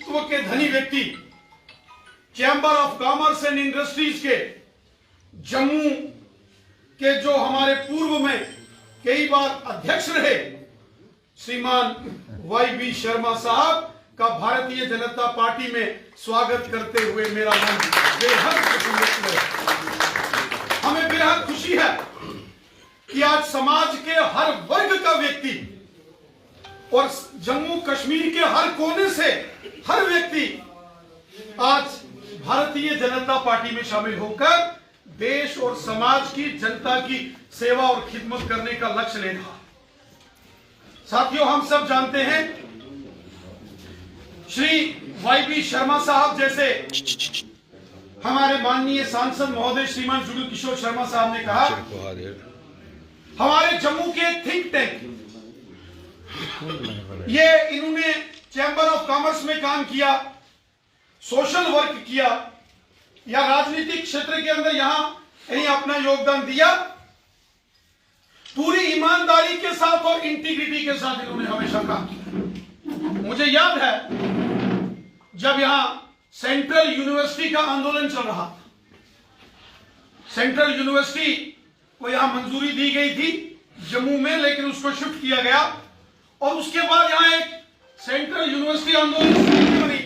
व्यक्तित्व के धनी व्यक्ति, chamber of commerce and industries के जम्मू के जो हमारे पूर्व में कई बार अध्यक्ष रहे, श्रीमान YB शर्मा साहब का भारतीय जनता पार्टी में स्वागत करते हुए मेरा मन बेहद प्रसन्न है। हमें बेहद खुशी है कि आज समाज के हर वर्ग का व्यक्ति और जम्मू कश्मीर के हर कोने से हर व्यक्ति आज भारतीय जनता पार्टी में शामिल होकर देश और समाज की जनता की सेवा और खिदमत करने का लक्ष्य ले रहा। साथियों, हम सब जानते हैं श्री YB शर्मा साहब जैसे हमारे माननीय सांसद महोदय श्रीमान जुगल किशोर शर्मा साहब ने कहा, हमारे जम्मू के थिंक टैंक ये इन्होंने चैंबर ऑफ कॉमर्स में काम किया, सोशल वर्क किया या राजनीतिक क्षेत्र के अंदर यहां अपना योगदान दिया। पूरी ईमानदारी के साथ और इंटीग्रिटी के साथ इन्होंने हमेशा काम किया। मुझे याद है जब यहां सेंट्रल यूनिवर्सिटी का आंदोलन चल रहा था, सेंट्रल यूनिवर्सिटी को यहां मंजूरी दी गई थी जम्मू में, लेकिन उसको शिफ्ट किया गया और उसके बाद यहां एक सेंट्रल यूनिवर्सिटी आंदोलन समिति बनी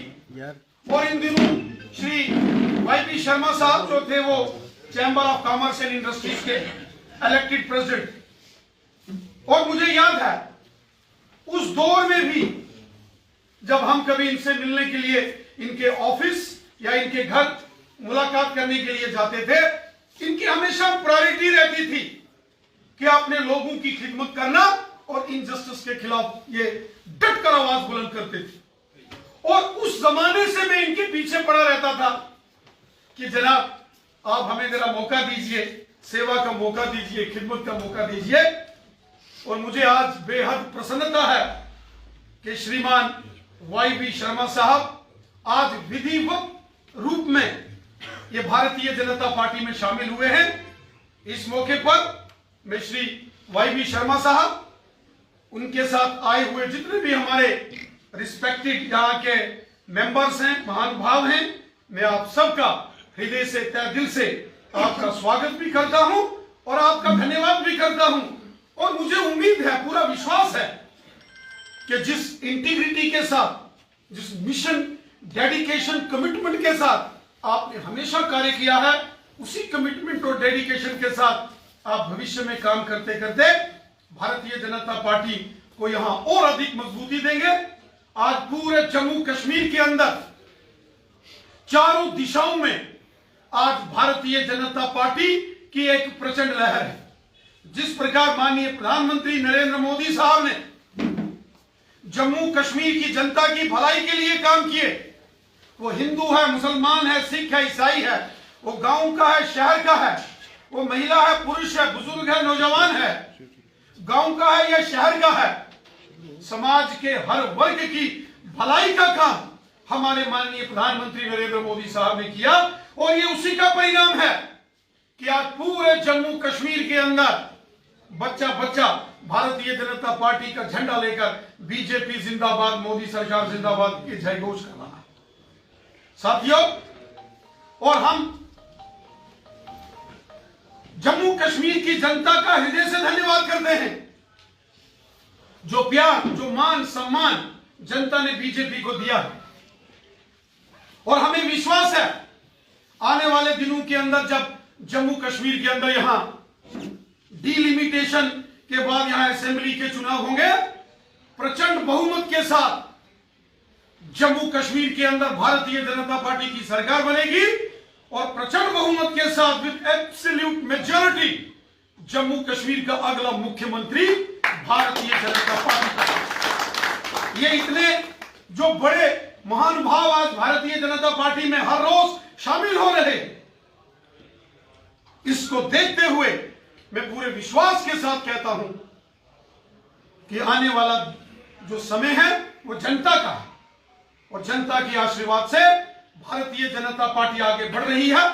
और इन दिनों श्री YB शर्मा साहब जो थे वो chamber of commerce and industries के इलेक्टेड प्रेसिडेंट। और मुझे याद है उस दौर में भी जब हम कभी इनसे मिलने के लिए इनके ऑफिस या इनके घर मुलाकात करने के लिए जाते थे, इनकी हमेशा प्रायोरिटी रहती थी कि अपने लोगों की खिदमत करना और इनजस्टिस के खिलाफ ये डटकर आवाज बुलंद करते थे। और उस जमाने से मैं इनके पीछे पड़ा रहता था कि जनाब आप हमें जरा मौका दीजिए, सेवा का मौका दीजिए, खिदमत का मौका दीजिए। और मुझे आज बेहद प्रसन्नता है कि श्रीमान YB शर्मा साहब आज विधिवत रूप में ये भारतीय जनता पार्टी में शामिल हुए हैं। इस मौके पर मैं श्री YB शर्मा साहब, उनके साथ आए हुए जितने भी हमारे रिस्पेक्टेड यहाँ के मेंबर्स हैं, महानुभाव हैं, मैं आप सबका हृदय से तहे दिल से आपका स्वागत भी करता हूं और आपका धन्यवाद भी करता हूं। और मुझे उम्मीद है, पूरा विश्वास है कि जिस इंटीग्रिटी के साथ, जिस मिशन, डेडिकेशन, कमिटमेंट के साथ आपने हमेशा कार्य किया है, उसी कमिटमेंट और डेडिकेशन के साथ आप भविष्य में काम करते करते भारतीय जनता पार्टी को यहां और अधिक मजबूती देंगे। आज पूरे जम्मू कश्मीर के अंदर चारों दिशाओं में आज भारतीय जनता पार्टी की एक प्रचंड लहर है। जिस प्रकार माननीय प्रधानमंत्री नरेंद्र मोदी साहब ने जम्मू कश्मीर की जनता की भलाई के लिए काम किए, वो हिंदू है, मुसलमान है, सिख है, ईसाई है, वो गांव का है, शहर का है, वो महिला है, पुरुष है, बुजुर्ग है, नौजवान है, गांव का है या शहर का है, समाज के हर वर्ग की भलाई का काम हमारे माननीय प्रधानमंत्री नरेंद्र मोदी साहब ने किया। और ये उसी का परिणाम है कि आज पूरे जम्मू कश्मीर के अंदर बच्चा बच्चा भारतीय जनता पार्टी का झंडा लेकर बीजेपी जिंदाबाद, मोदी सरकार जिंदाबाद के जयघोष कर रहा है। साथियों, और हम जम्मू कश्मीर की जनता का हृदय से धन्यवाद करते हैं। जो प्यार, जो मान सम्मान जनता ने बीजेपी को दिया है, और हमें विश्वास है आने वाले दिनों के अंदर जब जम्मू कश्मीर के अंदर यहां डिलिमिटेशन के बाद यहां असेंबली के चुनाव होंगे, प्रचंड बहुमत के साथ जम्मू कश्मीर के अंदर भारतीय जनता पार्टी की सरकार बनेगी और प्रचंड बहुमत के साथ with absolute majority Jammu Kashmir का अगला मुख्यमंत्री भारतीय जनता पार्टी का। ये इतने जो बड़े महानुभाव आज भारतीय जनता पार्टी में हर रोज शामिल हो रहे, इसको देखते हुए मैं पूरे विश्वास के साथ कहता हूं कि आने वाला जो समय है वो जनता का है और जनता के आशीर्वाद से भारतीय जनता पार्टी आगे बढ़ रही है।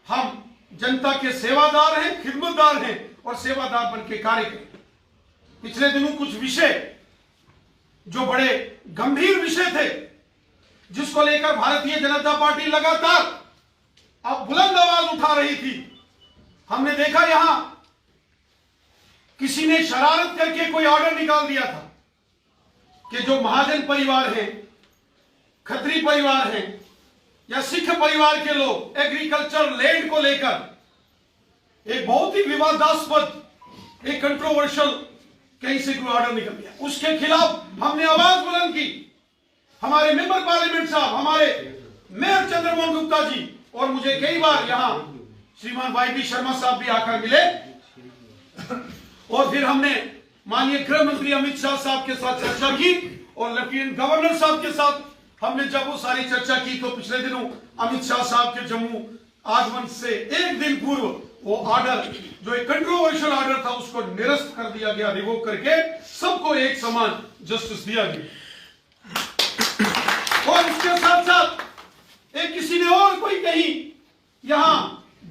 हम जनता के सेवादार हैं, खिदमतदार हैं और सेवादार बन के कार्य करें। पिछले दिनों कुछ विषय जो बड़े गंभीर विषय थे, जिसको लेकर भारतीय जनता पार्टी लगातार अब बुलंद आवाज उठा रही थी। हमने देखा यहां किसी ने शरारत करके कोई ऑर्डर निकाल दिया था कि जो महाजन परिवार है, खत्री परिवार है या सिख परिवार के लोग एग्रीकल्चर लैंड को लेकर एक बहुत ही विवादास्पद, एक कंट्रोवर्शियल कहीं से कोई ऑर्डर निकल गया, उसके खिलाफ हमने आवाज बुलंद की। हमारे मेंबर पार्लियामेंट साहब, हमारे मेयर चंद्रमोहन गुप्ता जी, और मुझे कई बार यहां श्रीमान वाई शर्मा साहब भी आकर मिले, और फिर हमने माननीय गृह मंत्री अमित शाह साहब के साथ चर्चा की और लेफ्टिनेंट गवर्नर साहब के साथ हमने जब वो सारी चर्चा की तो पिछले दिनों अमित शाह साहब के जम्मू आगमन से एक दिन पूर्व वो ऑर्डर, जो एक कंट्रोवर्शियल ऑर्डर था, उसको निरस्त कर दिया गया, रिवोक करके सबको एक समान जस्टिस दिया गया। और उसके साथ साथ एक किसी ने और कोई कहीं यहां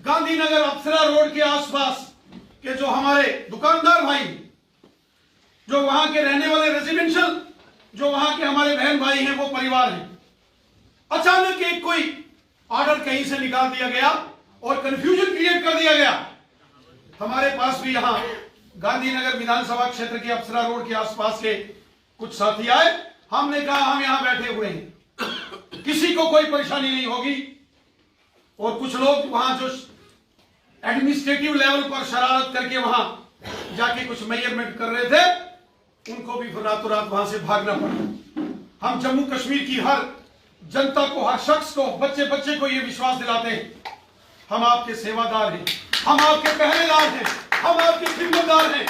गांधीनगर अप्सरा रोड के आसपास के जो हमारे दुकानदार भाई, जो वहां के रहने वाले रेजिडेंशियल, जो वहां के हमारे बहन भाई हैं, वो परिवार हैं, अचानक एक कोई ऑर्डर कहीं से निकाल दिया गया और कंफ्यूजन क्रिएट कर दिया गया। हमारे पास भी यहां गांधीनगर विधानसभा क्षेत्र के अप्सरा रोड के आसपास के कुछ साथी आए। हमने कहा हम यहां बैठे हुए हैं, किसी को कोई परेशानी नहीं होगी। और कुछ लोग वहां जो एडमिनिस्ट्रेटिव लेवल पर शरारत करके वहां जाके कुछ मेजरमेंट कर रहे थे, उनको भी रातों रात वहां से भागना पड़ा। हम जम्मू कश्मीर की हर जनता को, हर शख्स को, बच्चे बच्चे को यह विश्वास दिलाते हैं, हम आपके सेवादार हैं, हम आपके पहरेदार हैं, हम आपके जिम्मेदार हैं।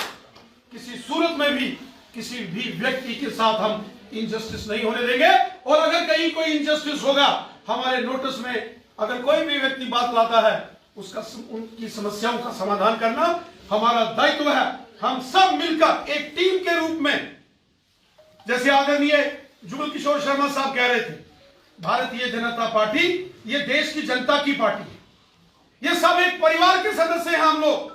किसी सूरत में भी किसी भी व्यक्ति के साथ हम इनजस्टिस नहीं होने देंगे। और अगर कहीं कोई इनजस्टिस होगा, हमारे नोटिस में अगर कोई भी व्यक्ति बात लाता है, उसका उनकी समस्याओं का समाधान करना हमारा दायित्व है। हम सब मिलकर एक टीम के रूप में, जैसे आदरणीय जुगल किशोर शर्मा साहब कह रहे थे, भारतीय जनता पार्टी ये देश की जनता की पार्टी है, ये सब एक परिवार के सदस्य हैं हम लोग,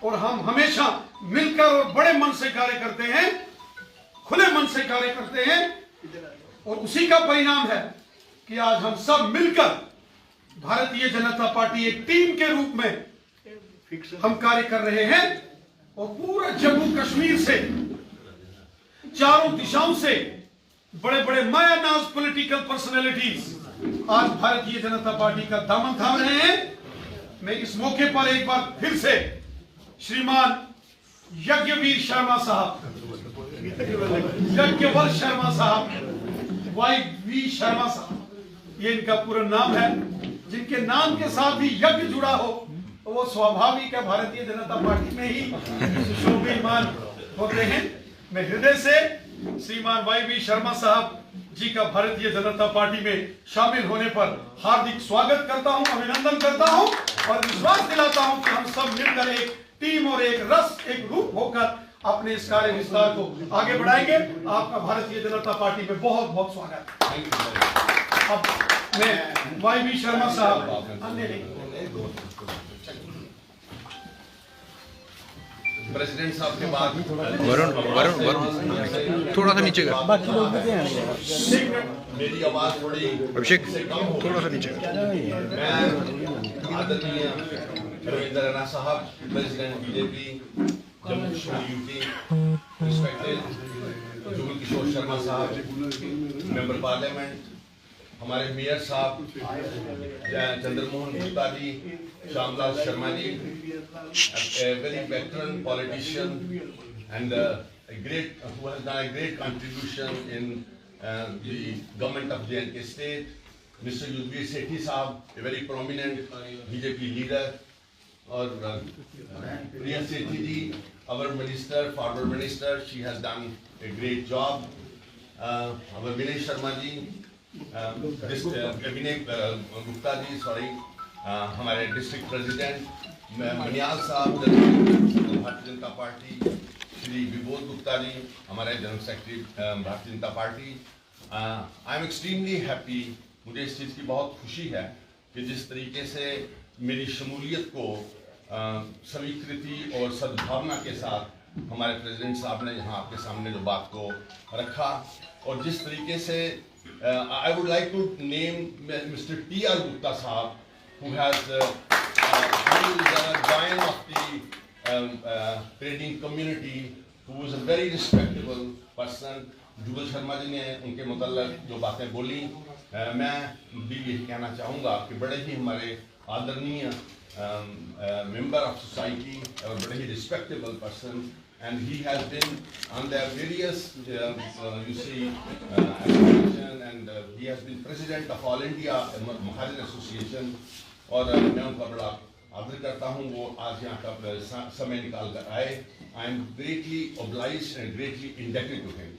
और हम हमेशा मिलकर और बड़े मन से कार्य करते हैं, खुले मन से कार्य करते हैं। और उसी का परिणाम है कि आज हम सब मिलकर भारतीय जनता पार्टी एक टीम के रूप में हम कार्य कर रहे हैं। और पूरा जम्मू कश्मीर से, चारों दिशाओं से बड़े बड़े मायानाज पॉलिटिकल पर्सनैलिटीज आज भारतीय जनता पार्टी का दामन थाम रहे हैं। मैं इस मौके पर एक बार फिर से श्रीमान यज्ञवीर शर्मा साहब, यज्ञवल शर्मा साहब, वाई वी शर्मा साहब, ये इनका पूरा नाम है, जिनके नाम के साथ ही यज्ञ जुड़ा हो तो वो स्वाभाविक है भारतीय जनता पार्टी में ही सुशोभिमान होते हैं। मैं हृदय से श्रीमान वाई वी शर्मा साहब जी का भारतीय जनता पार्टी में शामिल होने पर हार्दिक स्वागत करता हूं, अभिनंदन करता हूं और विश्वास दिलाता हूं कि हम सब मिलकर एक टीम और एक रस, एक रूप होकर अपने इस कार्य विस्तार को आगे बढ़ाएंगे। आपका भारतीय जनता पार्टी में बहुत बहुत स्वागत। अब मैं वाई वी शर्मा साहब, प्रेसिडेंट साहब के बाद वरुण थोड़ा सा नीचे कर, मेरी आवाज थोड़ी अभिषेक थोड़ा सा नीचे कर। मैं आदरणीय Ravindra Rana sahab, president BJP Jammu Kashmir UT, respected Jugal Kishore Sharma sahab, member parliament, हमारे mayor sahab Chandramohan Gupta ji, Shyamlal Sharma ji, a very veteran politician and a great who has done a great contribution in the government of J&K state, Mr. Yudhvir Sethi Sahab, a very prominent BJP leader, or Priya Sethi ji, our minister, former minister, she has done a great job. Our Vinay Sharma ji, Vinay Gupta ji, sorry, हमारे district president Maniyal साहब Bharatiya Janata party, Shri Vibodh Gupta ji हमारे general secretary Bharatiya Janata party. I am extremely happy, मुझे इस चीज़ की बहुत खुशी है कि जिस तरीके से मेरी शमूलियत को स्वीकृति और सद्भावना के साथ हमारे प्रेसिडेंट साहब ने यहाँ आपके सामने जो बात को रखा, और जिस तरीके से I would like to name Mr. T.R. Gupta Sahab, who is a guardian of the trading community, who is a very respectable person. जुगल शर्मा जी ने उनके मुतल्लिक़ जो बातें बोली, मैं भी यही कहना चाहूँगा कि बड़े ही हमारे आदरणीय member of society, a very respectable person, and he has been on their various, you see, association, and he has been president of All India Mahajan Association, और मैं उनका बड़ा आदर करता हूँ, वो आज यहाँ का समय निकाल कर आए. I am greatly obliged and greatly indebted to him.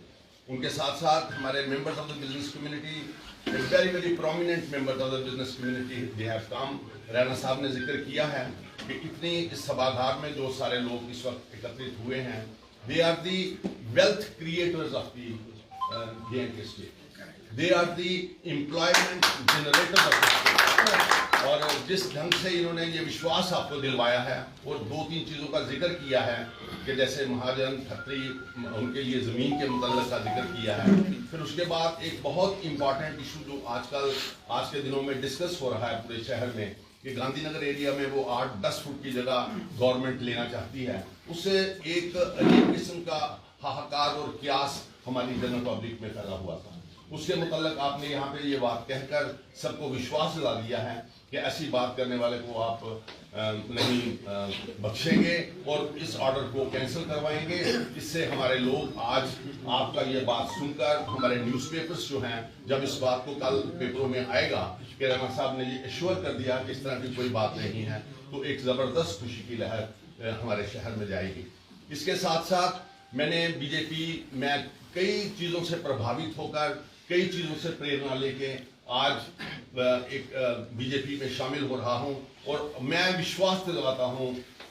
उनके साथ साथ हमारे members of the business community, very prominent members of the business community, they have come. Raina साहब ने जिक्र किया है कि इतनी इस सभागार में जो सारे लोग इस वक्त एकत्रित हुए हैं, they are the wealth creators of the J&K state. They are the employment generators of the state. और जिस ढंग से इन्होंने ये विश्वास आपको दिलवाया है और 2-3 चीज़ों का जिक्र किया है कि जैसे महाजन खत्री उनके लिए ज़मीन के मुतल्लिक़ का जिक्र किया है, फिर उसके बाद एक बहुत इम्पॉर्टेंट इशू जो आजकल आज के दिनों में डिस्कस हो रहा है पूरे शहर में कि गांधीनगर एरिया में वो 8-10 फुट की जगह गवर्नमेंट लेना चाहती है, उससे एक अजीब किस्म का हाहाकार और क्यास हमारी जनरल पब्लिक में फैला हुआ था. उसके मुतल्लिक़ आपने यहाँ पे ये बात कहकर सबको विश्वास दिला दिया है कि ऐसी बात करने वाले को आप नहीं बख्शेंगे और इस ऑर्डर को कैंसिल करवाएंगे. इससे हमारे लोग आज आपका ये बात सुनकर हमारे न्यूज़पेपर्स जो हैं, जब इस बात को कल पेपरों में आएगा कि रैना साहब ने ये एश्योर कर दिया कि इस तरह की कोई बात नहीं है, तो एक ज़बरदस्त खुशी की लहर हमारे शहर में जाएगी. इसके साथ साथ मैंने बीजेपी में कई चीज़ों से प्रभावित होकर, कई चीज़ों से प्रेरणा लेके आज एक बीजेपी में शामिल हो रहा हूं और मैं विश्वास दिलवाता हूं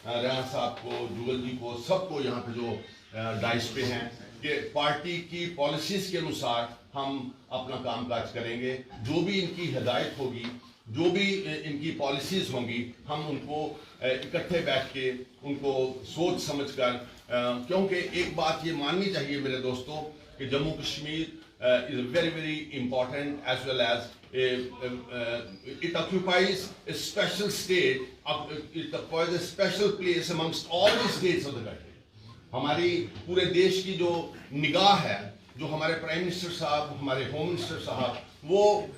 रैना साहब को, जुगल जी को, सबको यहाँ पे जो डाइस पे हैं कि पार्टी की पॉलिसीज़ के अनुसार हम अपना कामकाज करेंगे. जो भी इनकी हिदायत होगी, जो भी इनकी पॉलिसीज़ होंगी, हम उनको इकट्ठे बैठ के उनको सोच समझकर, क्योंकि एक बात ये माननी चाहिए मेरे दोस्तों कि Jammu Kashmir is very important, as well as it occupies a special state, it occupies a special place amongst all the states of the country. हमारी पूरे देश की जो निगाह है, जो हमारे प्राइम मिनिस्टर साहब, हमारे होम मिनिस्टर साहब, वो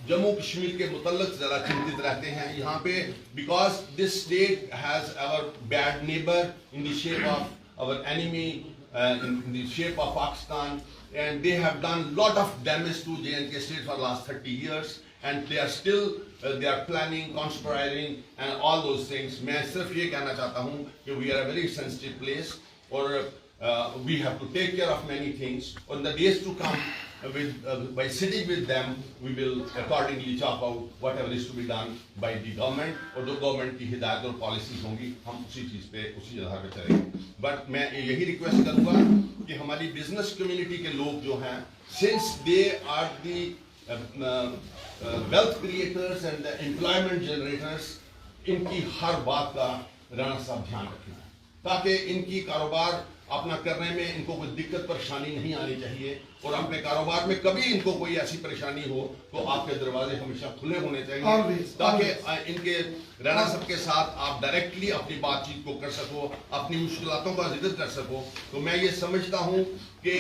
जम्मू कश्मीर के मुतल्लिक़ ज़रा चिंतित रहते हैं यहाँ पे, because this state has our bad neighbor in the shape of our enemy, in the shape of Pakistan, and they have done lot of damage to J&K state for the last 30 years, and they are still they are planning, conspiring and all those things. मैं सिर्फ ये कहना चाहता हूँ कि we are a very sensitive place और we have to take care of many things. On the days to come, by sitting with them, we will accordingly chalk out whatever is to be done by the government, और जो government की हिदायत और policies होंगी हम उसी चीज़ पे, उसी आधार पे चलेंगे. बट मैं यही रिक्वेस्ट करूँगा कि हमारी बिजनेस कम्युनिटी के लोग जो हैं, since they are the wealth creators and the employment generators, इनकी हर बात का राणा साहब ध्यान रखें ताकि इनकी कारोबार अपना करने में इनको कोई दिक्कत परेशानी नहीं आनी चाहिए और अपने कारोबार में कभी इनको कोई ऐसी परेशानी हो तो आपके दरवाजे हमेशा खुले होने चाहिए ताकि इनके राणा साहब के साथ आप डायरेक्टली अपनी बातचीत को कर सको, अपनी मुश्किलातों का जिक्र कर सको. तो मैं ये समझता हूँ कि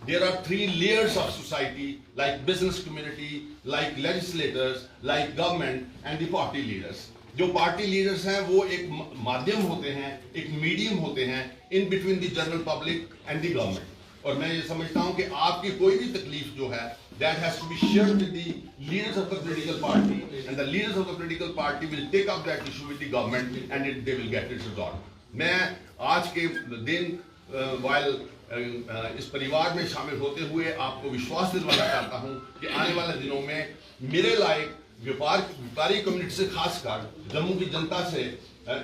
there are 3 layers of society, like business community, like legislators, like government and the party leaders. जो पार्टी लीडर्स हैं वो एक माध्यम होते हैं, एक मीडियम होते हैं in between the general public and the government. और मैं ये समझता हूँ कि आपकी कोई भी तकलीफ जो है that has to be shared with the leaders of the political party, and the leaders of the political party will take up that issue with the government and they will get it resolved. मैं आज के दिन while इस परिवार में शामिल होते हुए आपको विश्वास दिलवाना चाहता हूँ कि आने वाले दिनों में मेरे लायक व्यापारी कम्युनिटी से खासकर जम्मू की जनता से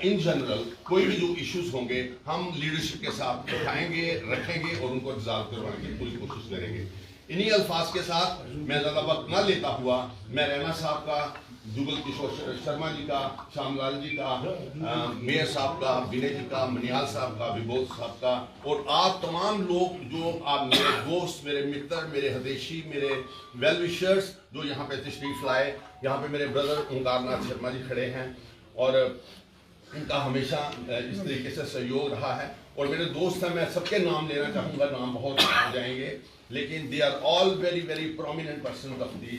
इन जनरल कोई भी जो इश्यूज होंगे हम लीडरशिप के साथ उठाएंगे, रखेंगे और उनको रिजॉल्व करवाने की पूरी कोशिश करेंगे. इन्हीं अल्फाज के साथ मैं ज़्यादा वक्त न लेता हुआ मैं रैना साहब का जुगल किशोर शर्मा जी का, श्यामलाल जी का, मेयर साहब का, विनय जी का, मनियाल साहब का, विबोध साहब का, और आप तमाम लोग जो आप मेरे दोस्त, मेरे मित्र, मेरे हदेशी, मेरे वेल विशर्स जो यहाँ पे तशरीफ लाए। यहाँ पे मेरे ब्रदर ओंकारनाथ शर्मा जी खड़े हैं और इनका हमेशा इस तरीके से सहयोग रहा है। और मेरे दोस्त हैं, मैं सबके नाम लेना चाहूँगा, नाम बहुत आ जाएंगे, लेकिन they are all very very prominent person of the.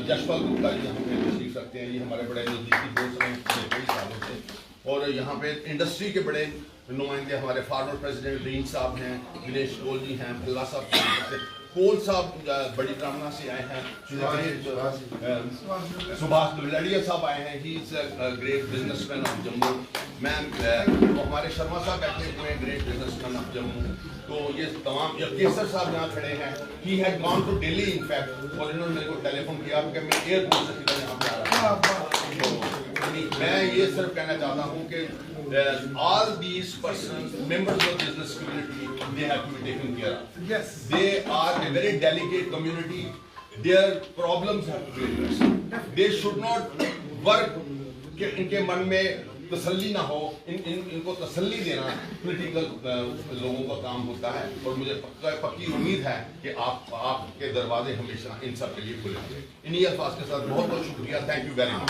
Yashpal Gupta ji यहाँ पे तशरीफ रखते हैं, ये हमारे बड़े नज़दीकी दोस्त हैं पिछले कई सालों से। और यहाँ पे इंडस्ट्री के बड़े नुमाइंदे हमारे फार्मर प्रेसिडेंट रीन साहब हैं, दिनेश कोल जी हैं, भल्ला साहब, कोल साहब बड़ी ब्राह्मणा से आए हैं, सुभाष दुलड़िया साहब आए हैं, he is a great businessman of Jammu. मैं हमारे शर्मा साहब बैठे हुए हैं, ग्रेट बिजनेसमैन ऑफ जम्मू। तो ये तमाम, केसर साहब यहाँ खड़े हैं, he had gone to Delhi in fact, और इन्होंने मेरे को टेलीफोन किया कि मैं एयरपोर्ट से सीधा यहाँ पे आ रहा हूँ। मैं ये सिर्फ कहना चाहता हूँ कि all these persons, members of business community, they have to be taken care of. Yes. They are a very delicate community. Their problems have to be addressed. They should not work कि इनके मन में तसल्ली ना हो, इनको तसल्ली देना पॉलिटिकल लोगों का काम होता है। और मुझे पक्की उम्मीद है कि आपके दरवाजे हमेशा इन सब के लिए खुले हैं। इन्हीं अल्फाज के साथ बहुत बहुत शुक्रिया। Thank you very much.